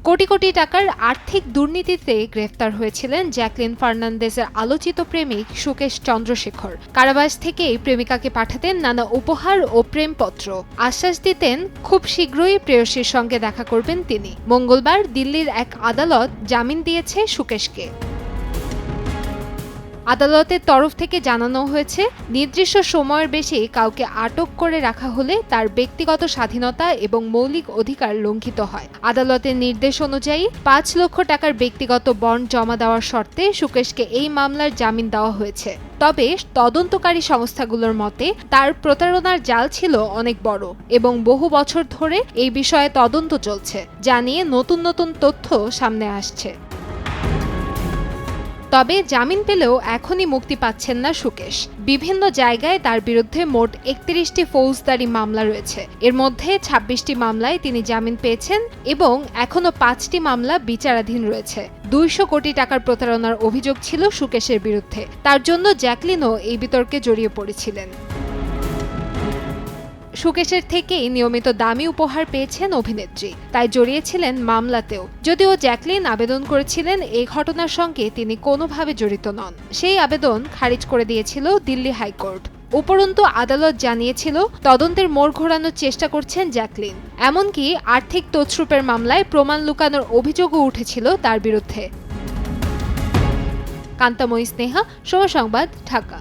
কোটি কোটি টাকার আর্থিক দুর্নীতিতে গ্রেফতার হয়েছিলেন জ্যাকলিন ফার্নান্দেজের আলোচিত প্রেমিক সুকেশ চন্দ্রশেখর। কারাবাস থেকেই প্রেমিকাকে পাঠাতেন নানা উপহার ও প্রেমপত্র। আশ্বাস দিতেন খুব শীঘ্রই প্রেয়সীর সঙ্গে দেখা করবেন তিনি। মঙ্গলবার দিল্লির এক আদালত জামিন দিয়েছে সুকেশকে। আদালতের তরফ থেকে জানানো হয়েছে, নির্দিষ্ট সময়ের বেশি কাউকে আটক করে রাখা হলে তার ব্যক্তিগত স্বাধীনতা এবং মৌলিক অধিকার লঙ্ঘিত হয়। আদালতের নির্দেশ অনুযায়ী ৫ লক্ষ টাকার ব্যক্তিগত বন্ড জমা দেওয়ার শর্তে সুকেশকে এই মামলার জামিন দেওয়া হয়েছে। তবে তদন্তকারী সংস্থাগুলোর মতে তার প্রতারণার জাল ছিল অনেক বড় এবং বহু বছর ধরে এই বিষয়ে তদন্ত চলছে, যা নিয়ে নতুন নতুন তথ্য সামনে আসছে। তবে জামিন পেলেও এখনই মুক্তি পাচ্ছেন না সুকেশ। বিভিন্ন জায়গায় তার বিরুদ্ধে মোট ৩১টি ফৌজদারি মামলা রয়েছে। এর মধ্যে ২৬টি মামলায় তিনি জামিন পেয়েছেন এবং এখনো ৫টি মামলা বিচারাধীন রয়েছে। ২০০ কোটি টাকার প্রতারণার অভিযোগ ছিল সুকেশের বিরুদ্ধে। তার জন্য জ্যাকলিনও এই বিতর্কে জড়িয়ে পড়েছিলেন। সুকেশের থেকেই নিয়মিত দামি উপহার পেয়েছেন অভিনেত্রী, তাই জড়িয়েছিলেন মামলাতেও। যদিও জ্যাকলিন আবেদন করেছিলেন এই ঘটনার সঙ্গে তিনি কোনোভাবে জড়িত নন। সেই আবেদন খারিজ করে দিয়েছিল দিল্লি হাইকোর্ট। উপরন্তু আদালত জানিয়েছিল তদন্তের মোড় ঘোরানোর চেষ্টা করছেন জ্যাকলিন। এমনকি আর্থিক তছরূপের মামলায় প্রমাণ লুকানোর অভিযোগও উঠেছিল তার বিরুদ্ধে। কান্তাময়ী স্নেহা, সময় সংবাদ, ঢাকা।